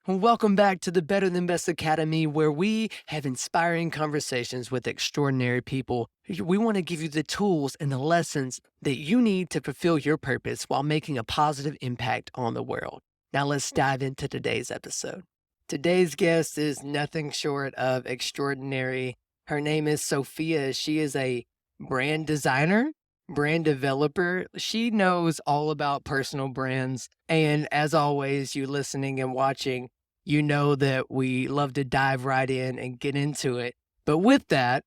Welcome back to the Better Than Best Academy, where we have inspiring conversations with extraordinary people. We want to give you the tools and the lessons that you need to fulfill your purpose while making a positive impact on the world. Now, let's dive into today's episode. Today's guest is nothing short of extraordinary. Her name is Sofia. She is a brand designer, brand developer. She knows all about personal brands. And as always, you listening and watching, you know that we love to dive right in and get into it. But with that,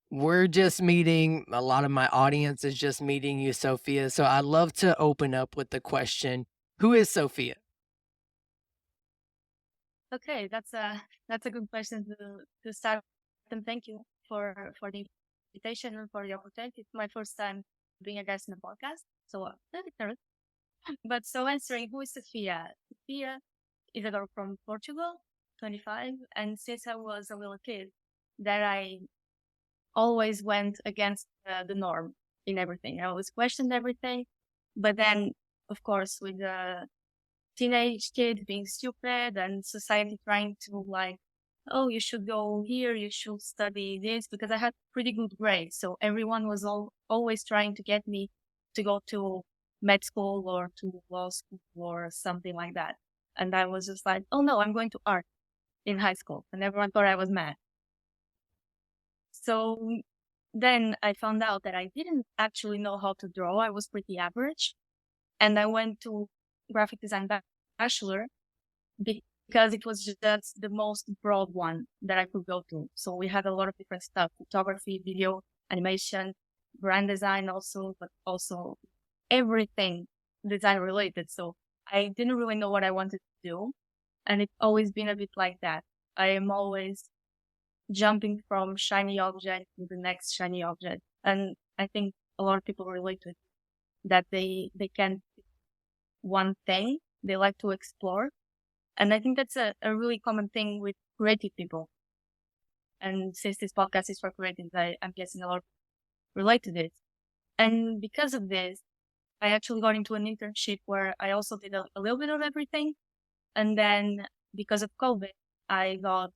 we're just meeting, a lot of my audience is just meeting you, Sophia. So I'd love to open up with the question, who is Sophia? Okay, that's a good question to start. And thank you for the invitation and for the opportunity. It's my first time being a guest in a podcast, so a little bit nervous. But so answering, who is Sofia? Sofia is a girl from Portugal, 25, and since I was a little kid, that I always went against the norm in everything. I always questioned everything, but then, of course, with the teenage kid being stupid and society trying to like, oh, you should go here, you should study this, because I had pretty good grades. So everyone was always trying to get me to go to med school or to law school or something like that. And I was just like, oh no, I'm going to art in high school. And everyone thought I was mad. So then I found out that I didn't actually know how to draw. I was pretty average. And I went to graphic design bachelor because it was just the most broad one that I could go to. So we had a lot of different stuff: photography, video, animation, brand design also, but also everything design related. So I didn't really know what I wanted to do. And it's always been a bit like that. I am always jumping from shiny object to the next shiny object. And I think a lot of people relate to it, that they can one thing, they like to explore. And I think that's a really common thing with creative people. And since this podcast is for creatives, I'm guessing a lot relate to this. And because of this, I actually got into an internship where I also did a little bit of everything. And then because of COVID, I got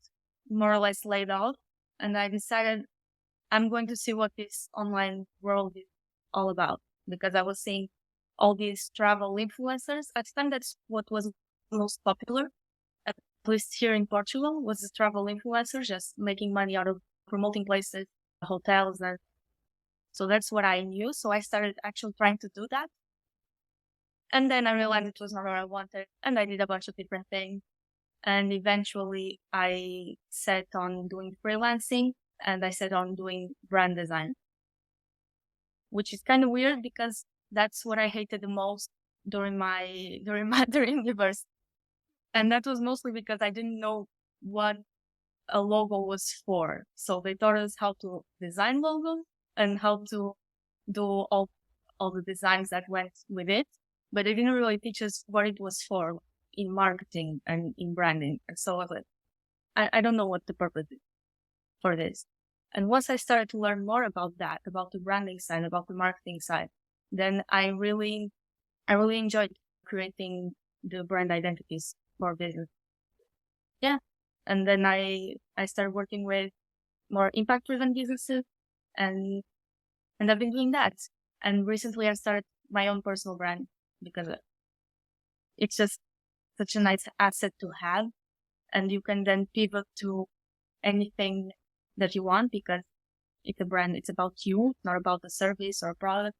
more or less laid off. And I decided I'm going to see what this online world is all about, because I was seeing all these travel influencers. At the time, that's what was most popular, at least here in Portugal, was the travel influencers, just making money out of promoting places, hotels. And so that's what I knew. So I started actually trying to do that. And then I realized it was not what I wanted. And I did a bunch of different things. And eventually I set on doing freelancing and I set on doing brand design, which is kind of weird because that's what I hated the most during university. And that was mostly because I didn't know what a logo was for. So they taught us how to design logos and how to do all the designs that went with it. But they didn't really teach us what it was for in marketing and in branding. And so I was like, I don't know what the purpose is for this. And once I started to learn more about that, about the branding side, about the marketing side, then I really enjoyed creating the brand identities for business. Yeah. And then I started working with more impact driven businesses and I've been doing that. And recently I started my own personal brand because it's just such a nice asset to have. And you can then pivot to anything that you want because it's a brand. It's about you, not about the service or product.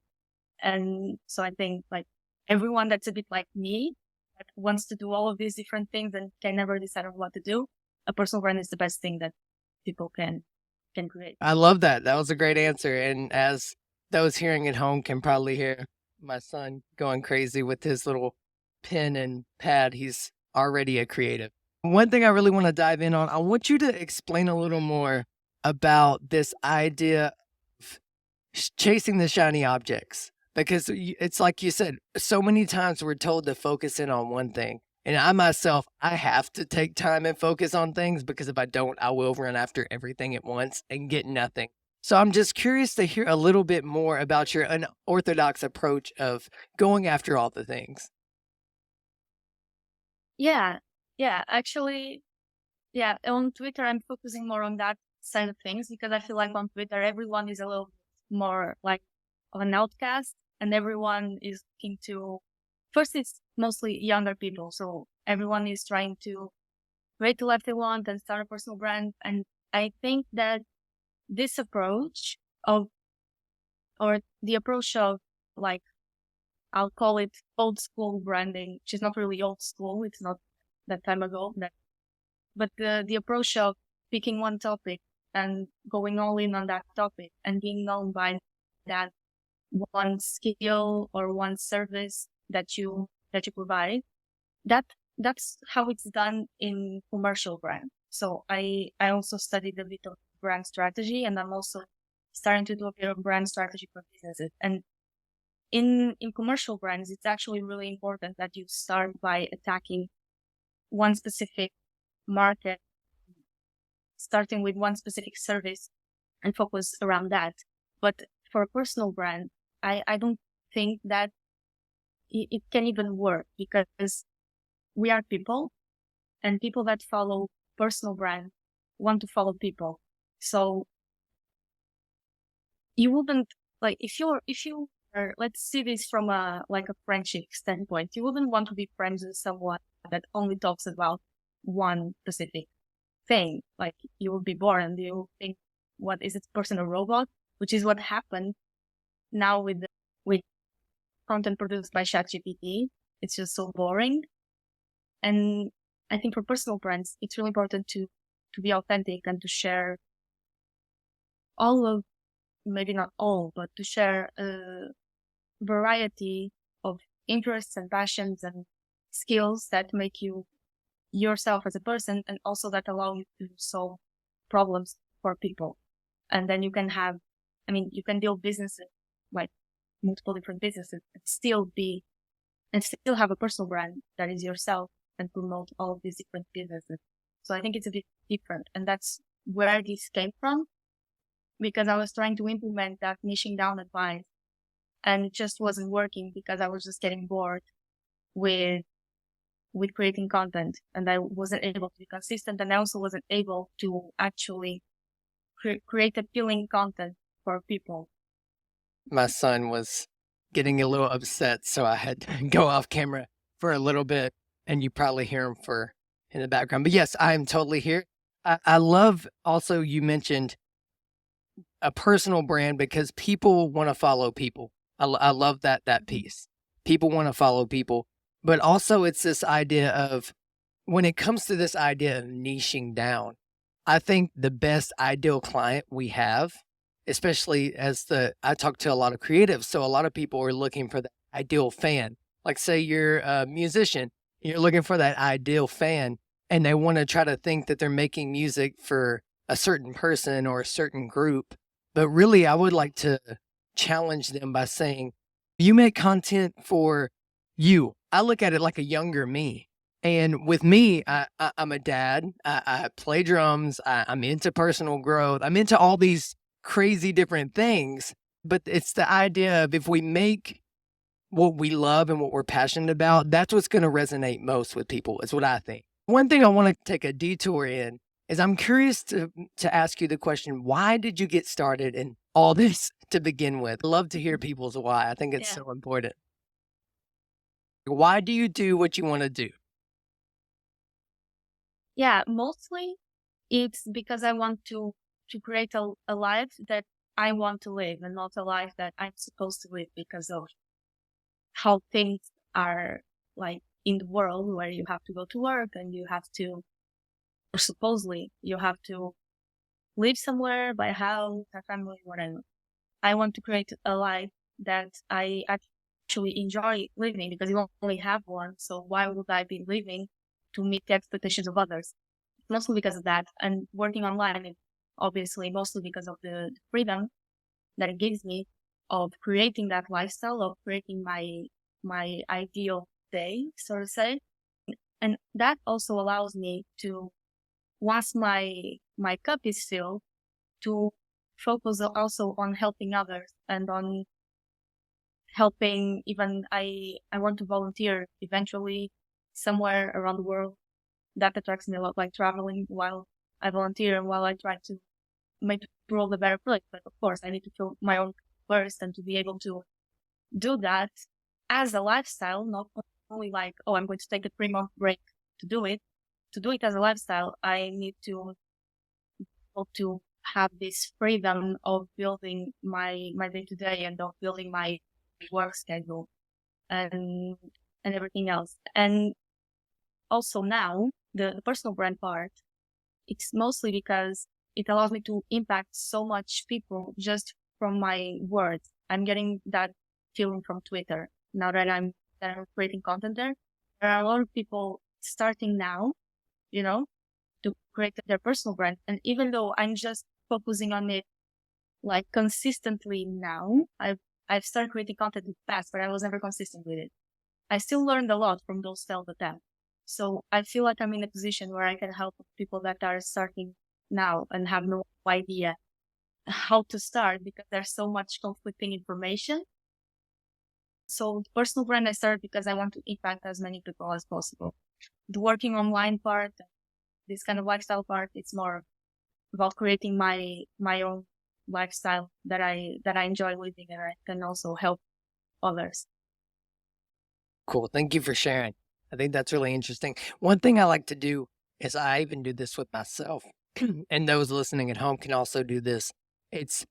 And so I think like everyone that's a bit like me that wants to do all of these different things and can never decide on what to do, a personal brand is the best thing that people can create. I love that. That was a great answer. And as those hearing at home can probably hear my son going crazy with his little pen and pad, he's already a creative. One thing I really want to dive in on, I want you to explain a little more about this idea of chasing the shiny objects. Because it's like you said, so many times we're told to focus in on one thing. And I myself, I have to take time and focus on things because if I don't, I will run after everything at once and get nothing. So I'm just curious to hear a little bit more about your unorthodox approach of going after all the things. Yeah, Yeah, actually, yeah, on Twitter, I'm focusing more on that side of things because I feel like on Twitter, everyone is a little more like of an outcast and everyone is looking to, first, it's mostly younger people. So everyone is trying to create the life they want and start a personal brand. And I think that this approach of, or the approach of like, I'll call it old school branding, which is not really old school. It's not that time ago, but the approach of picking one topic and going all in on that topic and being known by that one skill or one service that you provide, that that's how it's done in commercial brand. So I also studied a bit of brand strategy, and I'm also starting to do a bit of brand strategy for businesses. And in commercial brands, it's actually really important that you start by attacking one specific market, starting with one specific service and focus around that. But for a personal brand, I don't think that it can even work because we are people, and people that follow personal brand want to follow people. So you wouldn't like, if you are, let's see this from a like a friendship standpoint, you wouldn't want to be friends with someone that only talks about one specific thing. Like, you will be bored and you will think, what is this person, a robot? Which is what happened now with content produced by ChatGPT. It's just so boring. And I think for personal brands, it's really important to be authentic and to share all of, maybe not all, but to share a variety of interests and passions and skills that make you yourself as a person, and also that allow you to solve problems for people. And then you can have, I mean, you can build businesses, like multiple different businesses, and still have a personal brand that is yourself and promote all of these different businesses. So I think it's a bit different. And that's where this came from, because I was trying to implement that niching down advice and it just wasn't working because I was just getting bored with creating content, and I wasn't able to be consistent, and I also wasn't able to actually create appealing content for people. My son was getting a little upset, so I had to go off camera for a little bit, and you probably hear him for in the background. But yes, I am totally here. I love also you mentioned a personal brand because people want to follow people. I love that piece. People want to follow people, but also it's this idea of when it comes to this idea of niching down, I think the best ideal client we have, especially as I talk to a lot of creatives, so a lot of people are looking for the ideal fan. Like, say you're a musician, you're looking for that ideal fan, and they want to try to think that they're making music for a certain person or a certain group. But really, I would like to challenge them by saying, you make content for you. I look at it like a younger me. And with me, I'm a dad. I play drums. I'm into personal growth. I'm into all these crazy different things. But it's the idea of if we make what we love and what we're passionate about, that's what's going to resonate most with people, is what I think. One thing I want to take a detour in is I'm curious to ask you the question, why did you get started in all this to begin with? I love to hear people's why. I think it's Yeah. so important. Why do you do what you want to do? Yeah, mostly it's because I want to create a life that I want to live, and not a life that I'm supposed to live because of how things are, like, in the world, where you have to go to work and you have to, or supposedly you have to live somewhere, buy a house, have family, whatever. I want to create a life that I actually enjoy living, because you only have one. So why would I be living to meet the expectations of others? Mostly because of that. And working online, obviously, mostly because of the freedom that it gives me of creating that lifestyle, of creating my ideal day, so to say. And that also allows me to, once my cup is filled, to focus also on helping others and on helping. Even I want to volunteer eventually somewhere around the world, that attracts me a lot, like traveling while I volunteer and while I try to make the world a better place. But of course, I need to feel my own first, and to be able to do that as a lifestyle, not only like, oh, I'm going to take a 3 month break to do it. To do it as a lifestyle, I need to be able to have this freedom of building my day to day, and of building my work schedule and everything else. And also now the personal brand part, it's mostly because it allows me to impact so much people just from my words. I'm getting that feeling from Twitter now that I'm creating content there. There are a lot of people starting now, you know, to create their personal brand. And even though I'm just focusing on it like consistently now, I've started creating content in the past, but I was never consistent with it. I still learned a lot from those failed attempts. So I feel like I'm in a position where I can help people that are starting now and have no idea how to start, because there's so much conflicting information. So the personal brand I started because I want to impact as many people as possible. The working online part, this kind of lifestyle part, it's more about creating my own lifestyle that I enjoy living, and I can also help others. Cool. Thank you for sharing. I think that's really interesting. One thing I like to do is I even do this with myself, and those listening at home can also do this. It's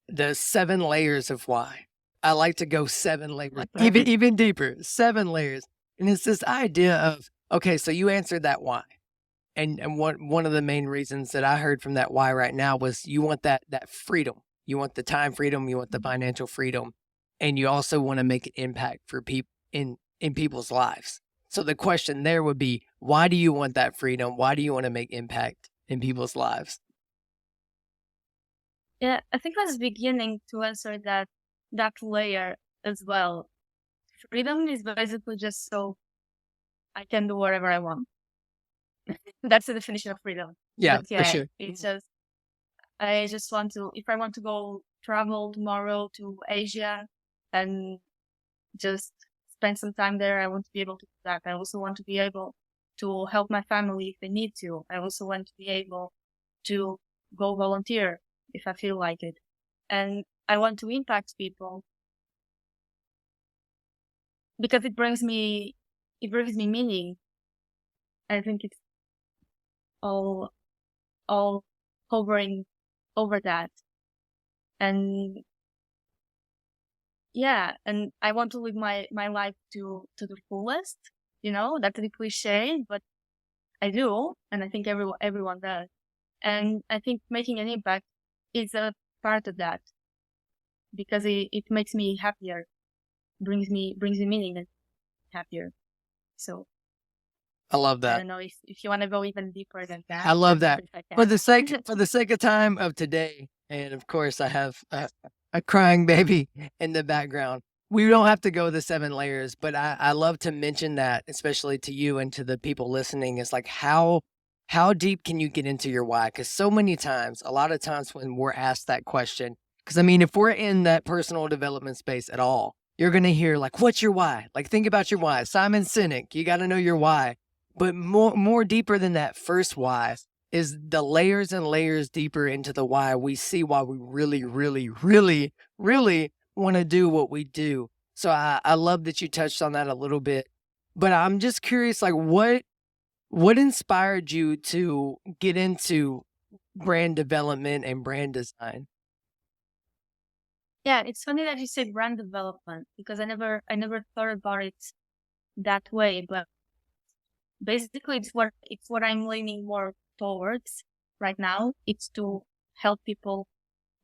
the 7 layers of why. I like to go 7 layers, even deeper, 7 layers. And it's this idea of, okay, so you answered that why. And one of the main reasons that I heard from that why right now was you want that freedom. You want the time freedom, you want the financial freedom, and you also want to make an impact for people in people's lives. So the question there would be, why do you want that freedom? Why do you want to make impact in people's lives? Yeah, I think I was beginning to answer that layer as well. Freedom is basically just so I can do whatever I want. That's the definition of freedom. Yeah, But for yeah, sure. it's just, I just want to, if I want to go travel tomorrow to Asia and just spend some time there, I want to be able to do that. I also want to be able to help my family if they need to. I also want to be able to go volunteer if I feel like it. And I want to impact people because it brings me meaning. I think it's all all hovering over that. And yeah, and I want to live my life to the fullest. That's a cliche, but I do, and I think everyone does. And I think making an impact is a part of that, because it makes me happier, brings me meaning, and happier. So I love I that. don't know if you want to go even deeper than I that, let love me know that. if I For can. the sake for the sake of time of today, and of course I have a crying baby in the background. We don't have to go the 7 layers, but I love to mention that, especially to you and to the people listening, is like how deep can you get into your why? Because so many times, a lot of times when we're asked that question, because I mean, if we're in that personal development space at all, you're gonna hear like, "What's your why?" Like, think about your why. Simon Sinek, you got to know your why. But more deeper than that first why is the layers and layers deeper into the why. We see why we really, really, really, really want to do what we do. So I love that you touched on that a little bit. But I'm just curious, like what inspired you to get into brand development and brand design? Yeah, it's funny that you said brand development, because I never thought about it that way, but basically it's what I'm leaning more towards right now. It's to help people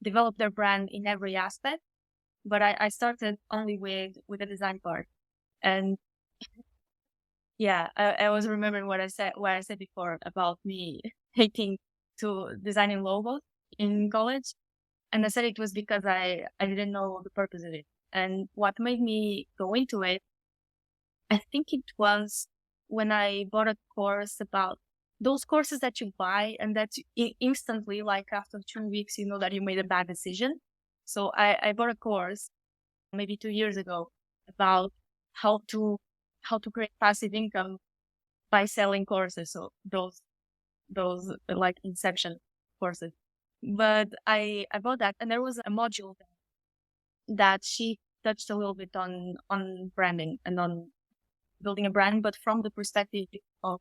develop their brand in every aspect. But I started only with the design part. And yeah, I was remembering what I said before about me hating to designing logos in college. And I said it was because I didn't know the purpose of it. And what made me go into it, I think it was when I bought a course about those courses that you buy and that instantly, like after 2 weeks, you know that you made a bad decision. So I bought a course maybe 2 years ago about how to how to create passive income by selling courses. So those like inception courses. But I bought that, and there was a module that she touched a little bit on branding and on building a brand, but from the perspective of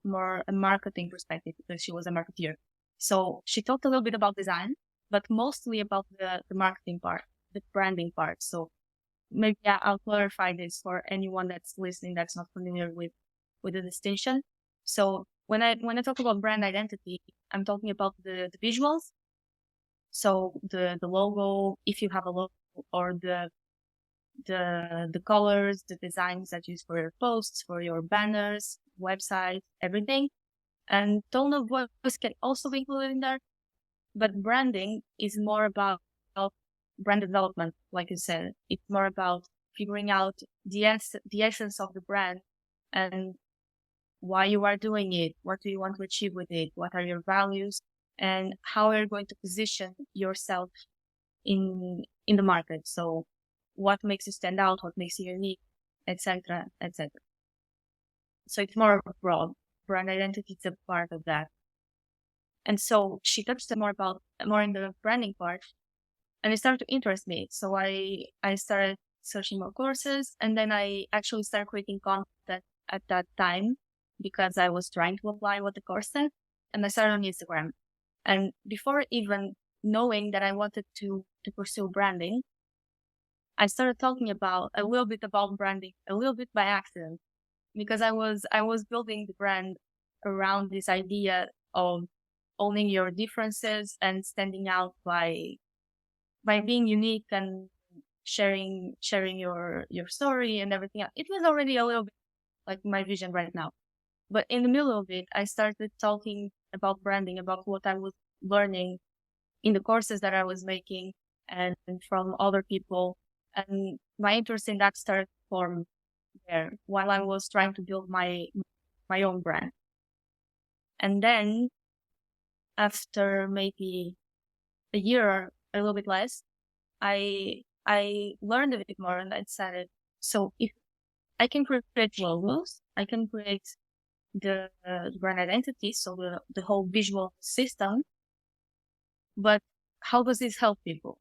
more a marketing perspective, because she was a marketeer. So she talked a little bit about design, but mostly about the marketing part, the branding part. So maybe I'll clarify this for anyone that's listening that's not familiar with the distinction. So when I talk about brand identity, I'm talking about the visuals. So the logo, if you have a logo, or the colors, the designs that you use for your posts, for your banners, website, everything. And tone of voice can also be included in there. But branding is more about brand development, like you said. It's more about figuring out the essence of the brand and why you are doing it, what do you want to achieve with it, what are your values, and how you're going to position yourself in the market. So what makes you stand out, what makes you unique, etc., etc. So it's more broad. Brand identity is a part of that. And so she touched more in the branding part, and it started to interest me. So I started searching more courses, and then I actually started creating content at that time because I was trying to apply what the course said, and I started on Instagram. And before even knowing that I wanted to pursue branding, I started talking about a little bit about branding, a little bit by accident, because I was building the brand around this idea of owning your differences and standing out by being unique and sharing your story and everything else. It was already a little bit like my vision right now. But in the middle of it, I started talking about branding, about what I was learning in the courses that I was making and from other people. And my interest in that started to form there while I was trying to build my own brand. And then after maybe a year or a little bit less, I learned a bit more, and I decided, so if I can create logos, I can create the brand identity, so the whole visual system, but how does this help people?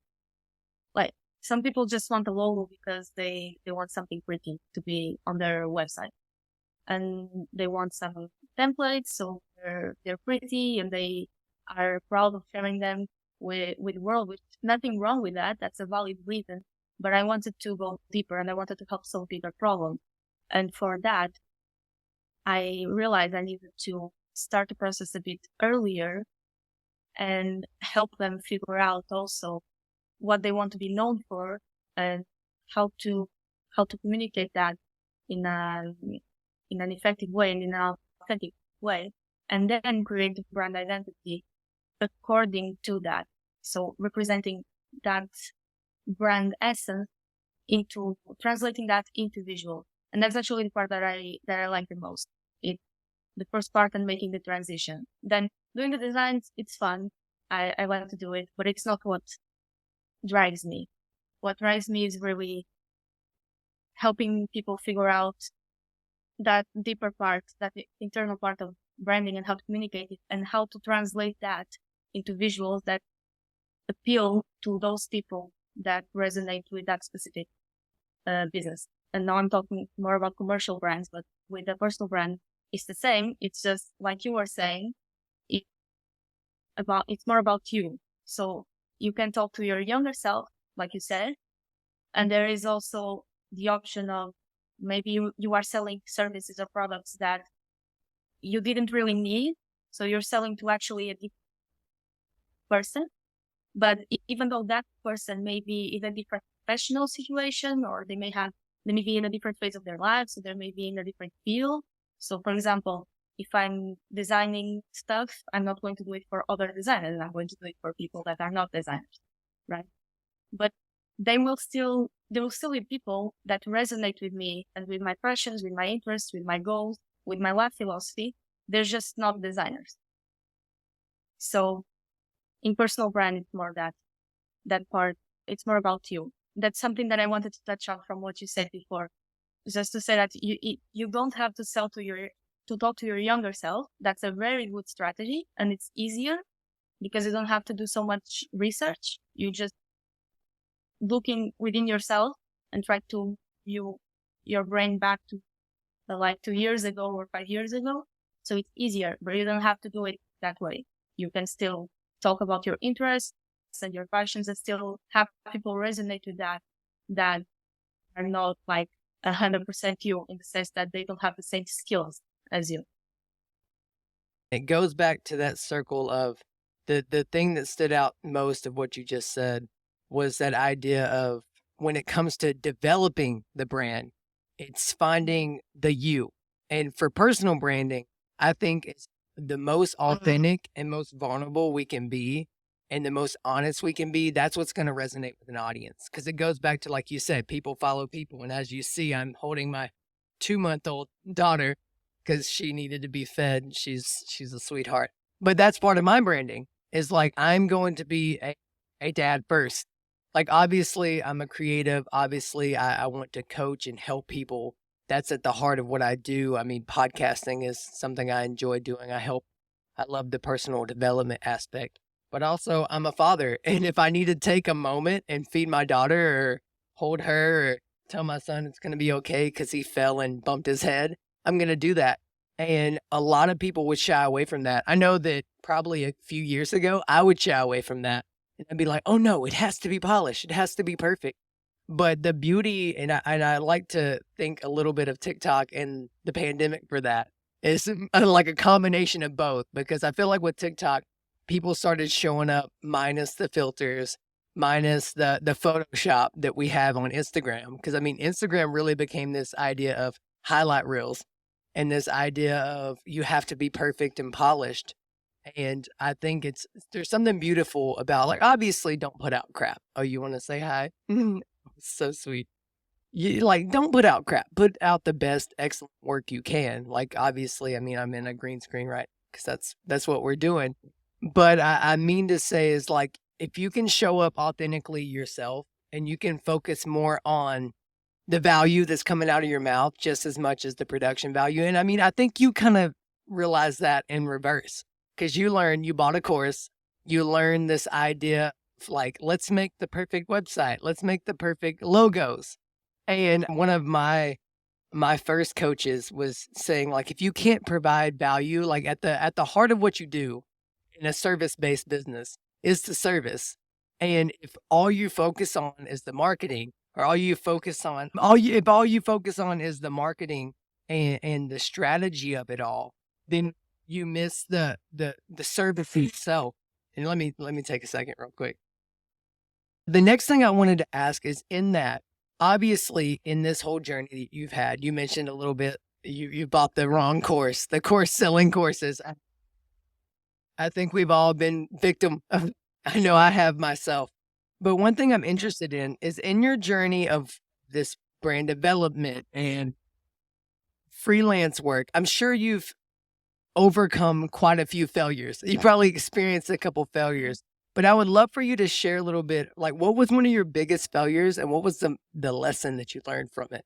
Like, some people just want a logo because they want something pretty to be on their website, and they want some templates, so they're pretty and they are proud of sharing them with the world, which nothing wrong with that. That's a valid reason. But I wanted to go deeper, and I wanted to help solve bigger problem. And for that, I realized I needed to start the process a bit earlier and help them figure out also what they want to be known for and how to communicate that in an effective way and in an authentic way, and then create the brand identity according to that. So representing that brand essence into translating that into visual. And that's actually the part that I like the most. It the first part and making the transition. Then doing the designs, it's fun. I like to do it, but it's not what drives me. What drives me is really helping people figure out that deeper part, that internal part of branding, and how to communicate it and how to translate that into visuals that appeal to those people that resonate with that specific business. And now I'm talking more about commercial brands, but with a personal brand, it's the same. It's just like you were saying, it's more about you. So you can talk to your younger self, like you said, and there is also the option of maybe you are selling services or products that you didn't really need. So you're selling to actually a different person. But even though that person may be in a different professional situation, or they may be in a different phase of their life, so they may be in a different field. So for example, if I'm designing stuff, I'm not going to do it for other designers. I'm going to do it for people that are not designers, right? But there will still be people that resonate with me and with my passions, with my interests, with my goals, with my life philosophy. They're just not designers. So in personal brand, it's more that part. It's more about you. That's something that I wanted to touch on from what you said before. Just to say that you don't have to sell to your to talk to your younger self, that's a very good strategy, and it's easier because you don't have to do so much research. You just looking within yourself and try to view your brain back to like 2 years ago or 5 years ago. So it's easier, but you don't have to do it that way. You can still talk about your interests and your passions and still have people resonate with that are not like 100% you, in the sense that they don't have the same skills as you. It goes back to that circle of the thing that stood out most of what you just said was that idea of when it comes to developing the brand, it's finding the you. And for personal branding, I think it's the most authentic and most vulnerable we can be and the most honest we can be. That's what's going to resonate with an audience. Because it goes back to, like you said, people follow people. And as you see, I'm holding my 2-month-old daughter because she needed to be fed. She's a sweetheart. But that's part of my branding is like I'm going to be a dad first. Like obviously I'm a creative. Obviously I want to coach and help people. That's at the heart of what I do. I mean, podcasting is something I enjoy doing. I love the personal development aspect. But also I'm a father. And if I need to take a moment and feed my daughter or hold her or tell my son it's gonna be okay because he fell and bumped his head, I'm going to do that. And a lot of people would shy away from that. I know that probably a few years ago, I would shy away from that. And I'd be like, oh no, it has to be polished. It has to be perfect. But the beauty, and I like to think a little bit of TikTok and the pandemic for that is like a combination of both. Because I feel like with TikTok, people started showing up minus the filters, minus the Photoshop that we have on Instagram. Because I mean, Instagram really became this idea of highlight reels and this idea of you have to be perfect and polished. And I think there's something beautiful about like obviously don't put out crap. Oh, you want to say hi? So sweet. You like don't put out crap. Put out the best excellent work you can. Like obviously, I mean I'm in a green screen, right? Because that's what we're doing. But I mean to say is like if you can show up authentically yourself and you can focus more on the value that's coming out of your mouth just as much as the production value. And I mean, I think you kind of realize that in reverse because you bought a course, you learn this idea of like, let's make the perfect website, let's make the perfect logos. And one of my first coaches was saying like if you can't provide value like at the heart of what you do in a service-based business is the service. And if all you focus on is the marketing, or all you focus on is the marketing and the strategy of it all, then you miss the service itself. And let me take a second real quick. The next thing I wanted to ask is in that, obviously in this whole journey that you've had, you mentioned a little bit you bought the wrong course, the course selling courses. I think we've all been victim of I know I have myself. But one thing I'm interested in is in your journey of this brand development and freelance work, I'm sure you've overcome quite a few failures. You probably experienced a couple failures. But I would love for you to share a little bit like what was one of your biggest failures and what was the lesson that you learned from it?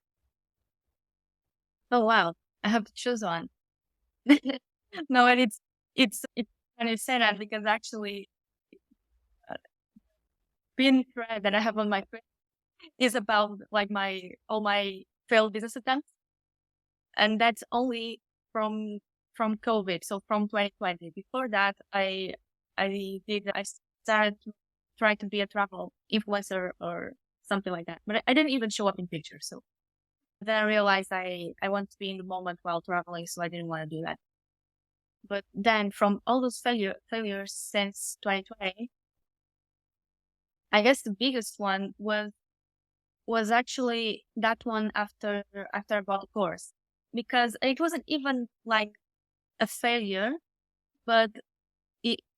Oh wow, I have to choose one. No, and it's funny you say that because actually, uh, being thread that I have on my face is about like my all my failed business attempts, and that's only from from COVID, so from 2020. Before that, I started to try to be a travel influencer or something like that, but I didn't even show up in pictures. So then I realized I want to be in the moment while traveling, so I didn't want to do that. But then from all those failures since 2020, I guess the biggest one was actually that one after I bought the course, because it wasn't even like a failure, but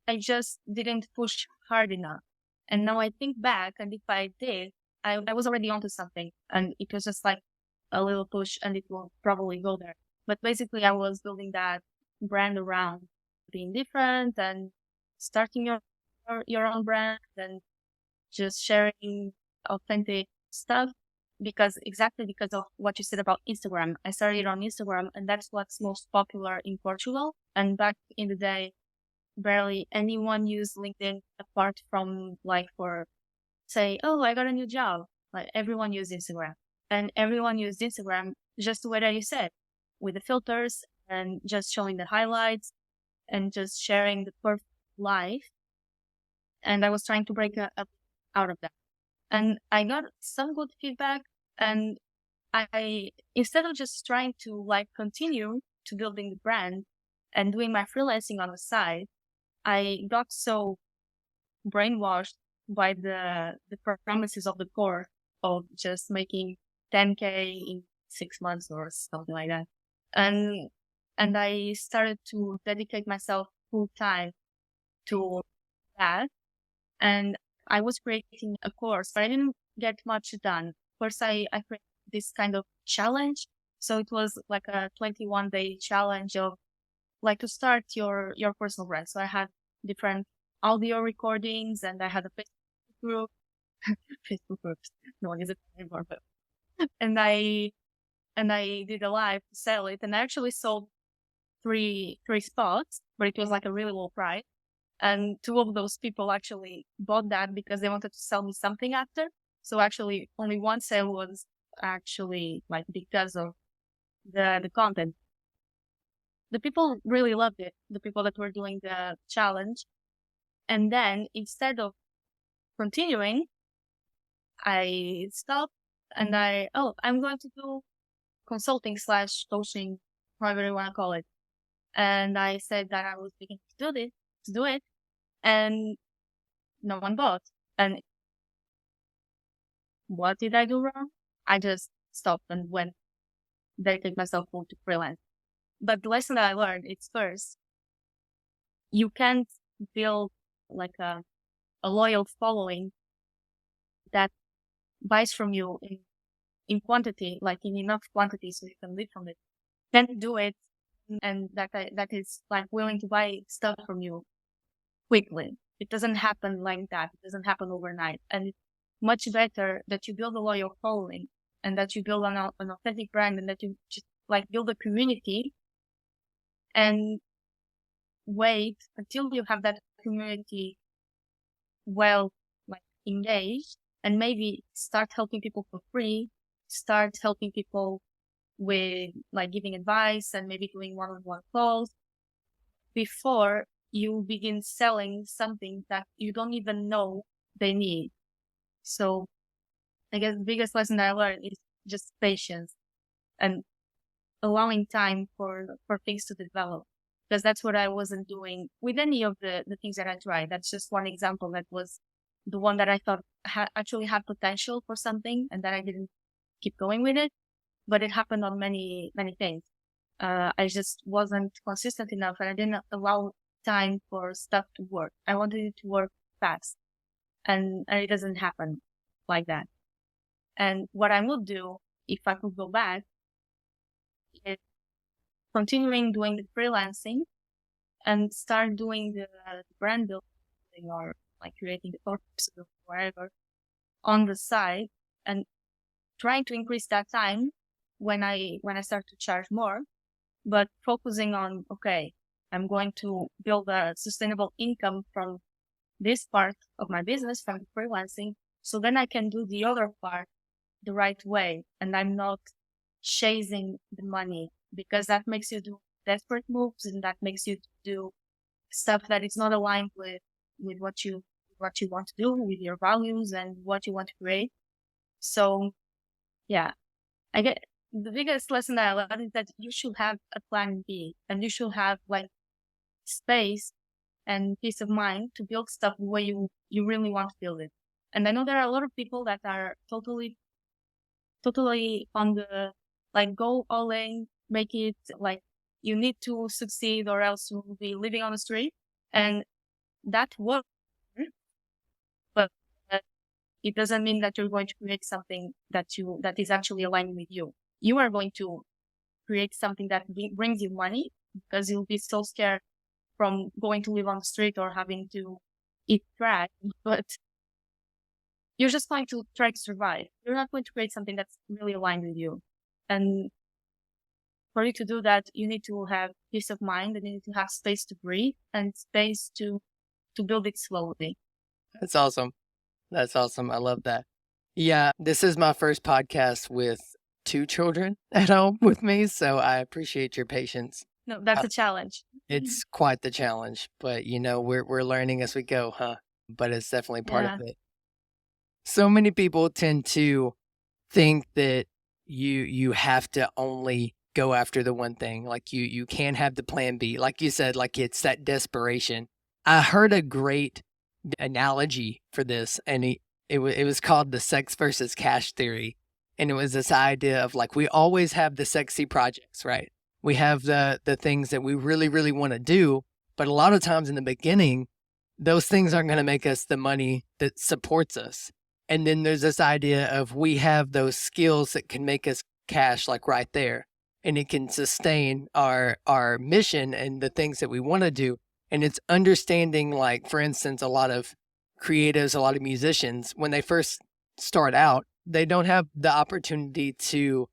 I just didn't push hard enough. And now I think back, and if I did, I was already onto something, and it was just like a little push, and it will probably go there. But basically, I was building that brand around being different and starting your own brand and just sharing authentic stuff. because of what you said about Instagram. I started on Instagram, and that's what's most popular in Portugal. And back in the day, barely anyone used LinkedIn apart from like for say, oh, I got a new job. Like everyone used Instagram, and everyone used Instagram just the way that you said, with the filters and just showing the highlights and just sharing the perfect life. And I was trying to break out of that. And I got some good feedback. And I, instead of just trying to like continue to building the brand and doing my freelancing on the side, I got so brainwashed by the promises of the core of just making 10K in 6 months or something like that. And I started to dedicate myself full time to that. And I was creating a course, but I didn't get much done. First, I created this kind of challenge. So it was like a 21-day challenge of like to start your personal brand. So I had different audio recordings, and I had a Facebook group. Facebook groups, no one is it anymore, but and I did a live to sell it, and I actually sold three spots, but it was like a really low price. And two of those people actually bought that because they wanted to sell me something after. So actually only one sale was actually like because of the content. The people really loved it, the people that were doing the challenge. And then instead of continuing, I stopped and I'm going to do consulting slash coaching, whatever you want to call it. And I said that I was beginning to do it, and no one bought. And what did I do wrong? I just stopped and went dedicate myself full to freelance. But the lesson that I learned is first, you can't build like a loyal following that buys from you in quantity, like in enough quantity so you can live from it. Then do it, and that is like willing to buy stuff from you quickly. It doesn't happen like that. It doesn't happen overnight. And it's much better that you build a loyal following and that you build an authentic brand and that you just like build a community and wait until you have that community well like engaged, and maybe start helping people for free, start helping people with like giving advice and maybe doing one-on-one calls before you begin selling something that you don't even know they need. So I guess the biggest lesson that I learned is just patience and allowing time for things to develop. Because that's what I wasn't doing with any of the things that I tried. That's just one example. That was the one that I thought actually had potential for something, and that I didn't keep going with it. But it happened on many, many things. I just wasn't consistent enough, and I didn't allow time for stuff to work. I wanted it to work fast, and it doesn't happen like that. And what I would do if I could go back is continuing doing the freelancing and start doing the brand building or like creating the courses or whatever on the side, and trying to increase that time when I start to charge more, but focusing on, okay, I'm going to build a sustainable income from this part of my business, from freelancing, so then I can do the other part the right way, and I'm not chasing the money, because that makes you do desperate moves, and that makes you do stuff that is not aligned with what you want to do, with your values and what you want to create. So yeah, I get the biggest lesson that I learned is that you should have a plan B, and you should have like space and peace of mind to build stuff the way you really want to build it. And I know there are a lot of people that are totally on the like go all in, make it like you need to succeed or else you will be living on the street, and that works. But it doesn't mean that you're going to create something that is actually aligning with you. You are going to create something that brings you money, because you'll be so scared from going to live on the street or having to eat trash. But you're just going to try to survive. You're not going to create something that's really aligned with you. And for you to do that, you need to have peace of mind, and you need to have space to breathe and space to build it slowly. That's awesome. That's awesome. I love that. Yeah, this is my first podcast with two children at home with me, so I appreciate your patience. No, that's Uh, a challenge. it's quite the challenge, but we're learning as we go, huh? But it's definitely part of Yeah. it. So many people tend to think that you have to only go after the one thing. Like you can't have the plan B. Like you said, like it's that desperation. I heard a great analogy for this, and it was called the sex versus cash theory. And it was this idea of like we always have the sexy projects, right? We have the things that we really, really want to do, but a lot of times in the beginning, those things aren't going to make us the money that supports us. And then there's this idea of we have those skills that can make us cash like right there. And it can sustain our mission and the things that we want to do. And it's understanding, like, for instance, a lot of creatives, a lot of musicians, when they first start out, they don't have the opportunity to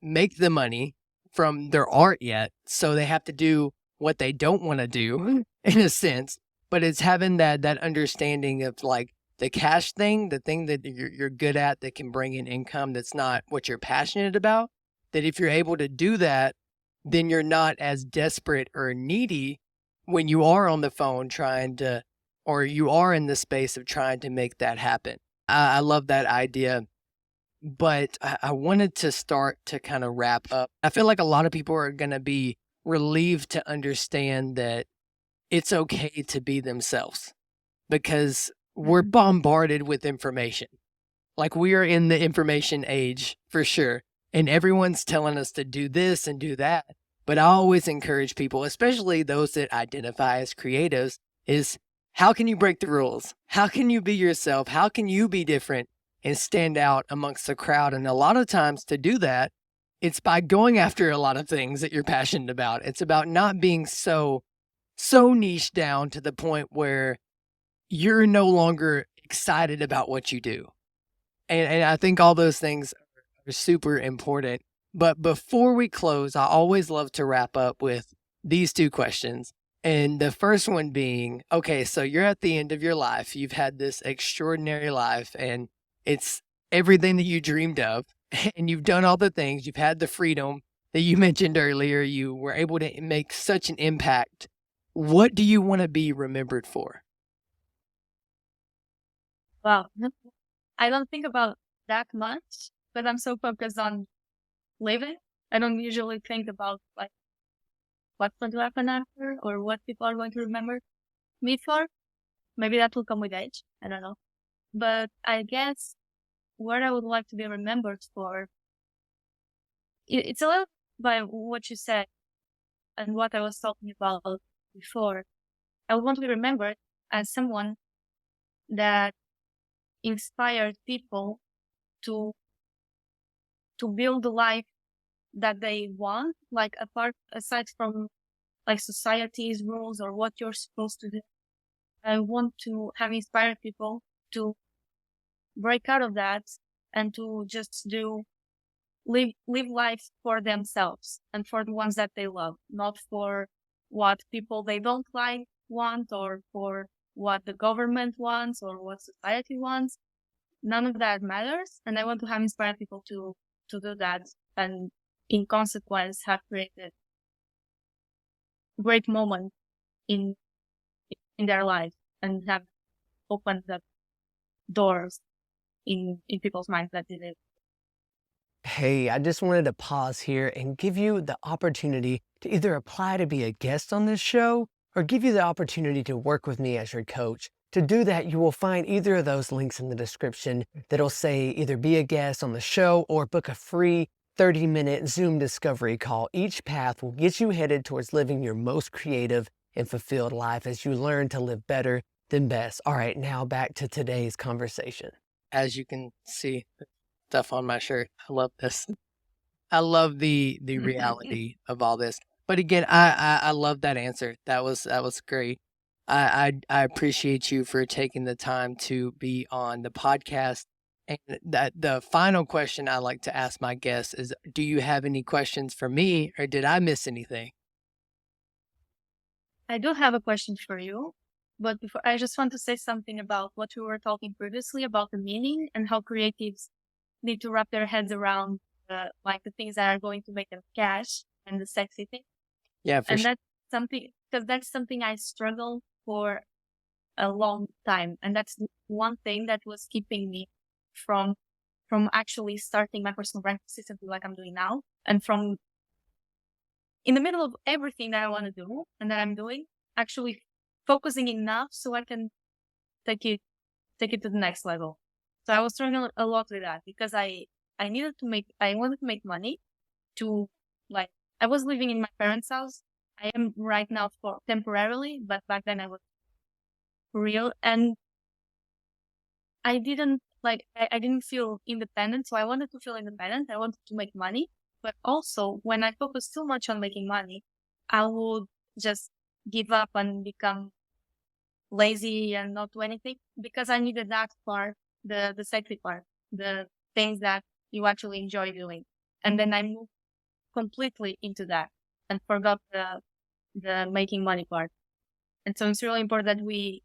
make the money from their art yet. So they have to do what they don't want to do in a sense. But it's having that understanding of like the cash thing, the thing that you're good at that can bring in income that's not what you're passionate about. That if you're able to do that, then you're not as desperate or needy when you are on the phone trying to, or you are in the space of trying to make that happen. I love that idea, but I wanted to start to kind of wrap up. I feel like a lot of people are going to be relieved to understand that it's okay to be themselves because we're Mhm. bombarded with information. Like we are in the information age for sure. And everyone's telling us to do this and do that. But I always encourage people, especially those that identify as creatives, is how can you break the rules? How can you be yourself? How can you be different and stand out amongst the crowd? And a lot of times to do that, it's by going after a lot of things that you're passionate about. It's about not being so niche down to the point where you're no longer excited about what you do. And I think all those things are super important. But before we close, I always love to wrap up with these two questions. And the first one being, okay, so you're at the end of your life. You've had this extraordinary life and it's everything that you dreamed of. And you've done all the things. You've had the freedom that you mentioned earlier. You were able to make such an impact. What do you want to be remembered for? Wow. I don't think about that much, but I'm so focused on living. I don't usually think about like what's going to happen after or what people are going to remember me for. Maybe that will come with age. I don't know. But I guess what I would like to be remembered for, it's a little by what you said and what I was talking about before. I would want to be remembered as someone that inspired people to to build the life that they want, like apart aside from like society's rules or what you're supposed to do. I want to have inspired people to break out of that and to just live life for themselves and for the ones that they love, not for what people they don't like want or for what the government wants or what society wants. None of that matters. And I want to have inspired people to do that and in consequence have created great moment in in their life and have opened the doors in people's minds that did it. Hey, I just wanted to pause here and give you the opportunity to either apply to be a guest on this show or give you the opportunity to work with me as your coach. To do that, you will find either of those links in the description that'll say either be a guest on the show or book a free 30-minute Zoom discovery call. Each path will get you headed towards living your most creative and fulfilled life as you learn to live better than best. All right, now back to today's conversation. As you can see, stuff on my shirt. I love this. I love the reality of all this. But again, I love that answer. That was great. I appreciate you for taking the time to be on the podcast. And that the final question I like to ask my guests is, do you have any questions for me, or did I miss anything? I do have a question for you, but before I just want to say something about what we were talking previously about the meaning and how creatives need to wrap their heads around like the things that are going to make them cash and the sexy thing. Yeah, for And sure. that's something because that's something I struggled for a long time, and that's one thing that was keeping me from actually starting my personal brand consistently like I'm doing now, and from in the middle of everything that I want to do and that I'm doing, actually focusing enough so I can take it to the next level. So I was struggling a lot with that because I wanted to make money to like I was living in my parents' house. I am right now for temporarily, but back then I was for real. And I didn't feel independent. So I wanted to feel independent. I wanted to make money. But also when I focused too much on making money, I would just give up and become lazy and not do anything because I needed that part, the sexy part, the things that you actually enjoy doing. And then I moved completely into that and forgot the making money part. And so it's really important that we,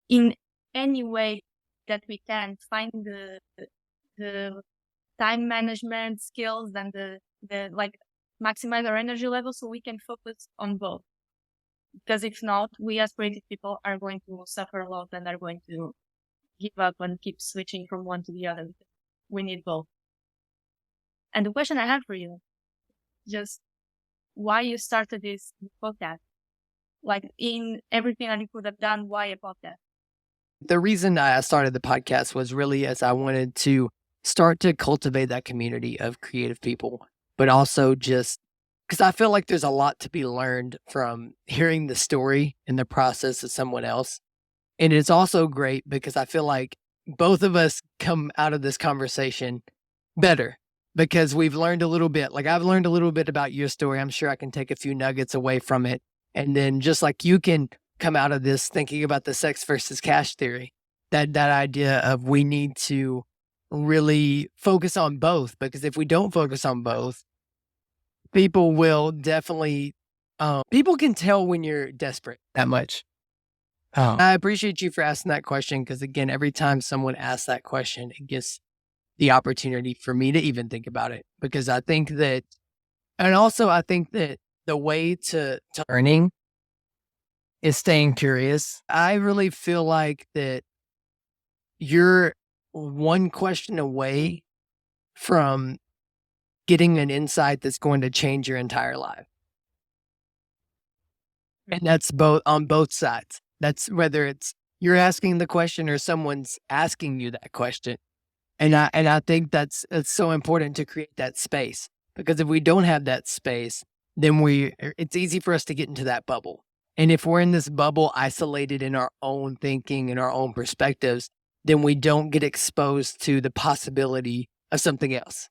in any way that we can, find the time management skills and the like maximize our energy level so we can focus on both. Because if not, we as creative people are going to suffer a lot and are going to give up and keep switching from one to the other. We need both. And the question I have for you, just why you started this podcast? Like in everything that you could have done, why a podcast? The reason I started the podcast was really as I wanted to start to cultivate that community of creative people, but also just because I feel like there's a lot to be learned from hearing the story and the process of someone else. And it's also great because I feel like both of us come out of this conversation better because we've learned a little bit. Like I've learned a little bit about your story. I'm sure I can take a few nuggets away from it. And then just like you can come out of this thinking about the sex versus cash theory, that idea of we need to really focus on both because if we don't focus on both, people will definitely people can tell when you're desperate that much. I appreciate you for asking that question because, again, every time someone asks that question, it gives the opportunity for me to even think about it. Because I think that, and also I think that the way to learning is staying curious. I really feel like that you're one question away from getting an insight that's going to change your entire life. And that's both on both sides. That's whether it's you're asking the question or someone's asking you that question. And I think that's it's so important to create that space because if we don't have that space, then it's easy for us to get into that bubble. And if we're in this bubble isolated in our own thinking and our own perspectives, then we don't get exposed to the possibility of something else.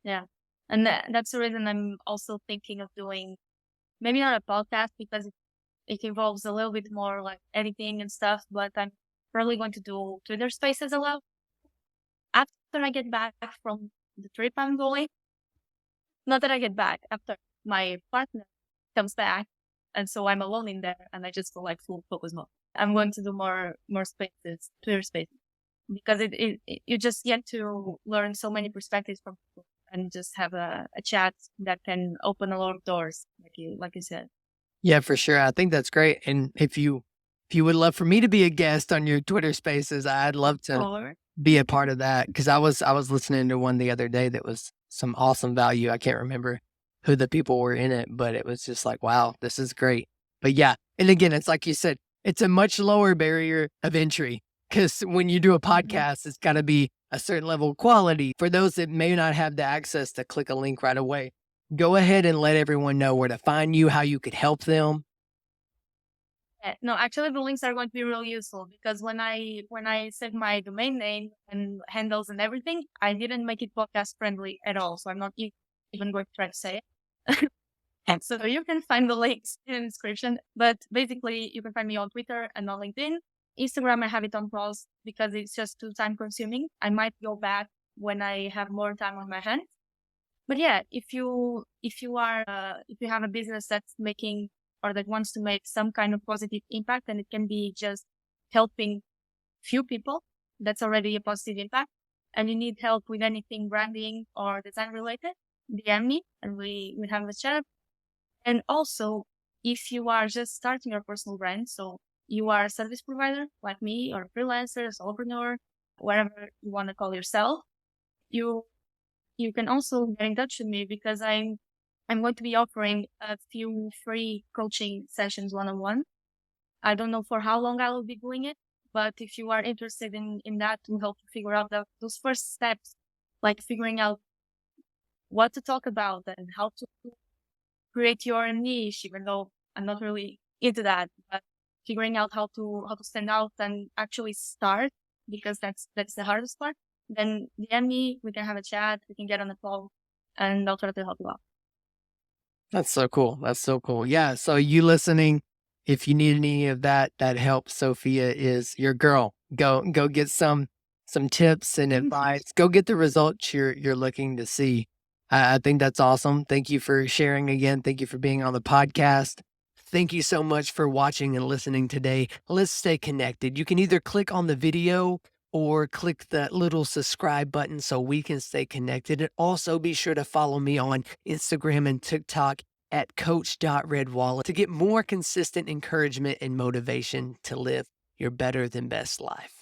Yeah. And that's the reason I'm also thinking of doing maybe not a podcast because it involves a little bit more like editing and stuff, but I'm probably going to do Twitter spaces a lot after I get back from the trip I'm going. Not that I get back, after my partner comes back. And so I'm alone in there and I just feel like full focus mode. I'm going to do more spaces, Twitter spaces, because you just get to learn so many perspectives from people and just have a chat that can open a lot of doors, like you said. Yeah, for sure. I think that's great. And if you would love for me to be a guest on your Twitter spaces, I'd love to Or be a part of that because I was listening to one the other day that was some awesome value. I can't remember who the people were in it, but it was just like, wow, this is great. But yeah, and again, it's like you said, it's a much lower barrier of entry because when you do a Mhm. podcast, it's got to be a certain level of quality. For those that may not have the access to click a link right away, go ahead and let everyone know where to find you, how you could help them. No, actually, the links are going to be real useful because when I set my domain name and handles and everything, I didn't make it podcast friendly at all. So I'm not even going to try to say it. So you can find the links in the description. But basically, you can find me on Twitter and on LinkedIn. Instagram, I have it on pause because it's just too time consuming. I might go back when I have more time on my hands. But yeah, if you have a business that's making or that wants to make some kind of positive impact, and it can be just helping few people, that's already a positive impact. And you need help with anything branding or design related, DM me and we have a chat. And also, if you are just starting your personal brand, so you are a service provider like me or freelancer, solopreneur, whatever you want to call yourself, you you can also get in touch with me because I'm going to be offering a few free coaching sessions one on one. I don't know for how long I will be doing it, but if you are interested in that to help you figure out those first steps, like figuring out what to talk about and how to create your niche, even though I'm not really into that, but figuring out how to stand out and actually start because that's the hardest part. Then DM me, we can have a chat, we can get on the call, and I'll try to help you out. That's so cool. That's so cool. Yeah. So you listening, if you need any of that help, Sophia is your girl. Go get some tips and advice. Go get the results you're looking to see. I think that's awesome. Thank you for sharing again. Thank you for being on the podcast. Thank you so much for watching and listening today. Let's stay connected. You can either click on the video or click that little subscribe button so we can stay connected. And also be sure to follow me on Instagram and TikTok at coach.redwallet to get more consistent encouragement and motivation to live your better than best life.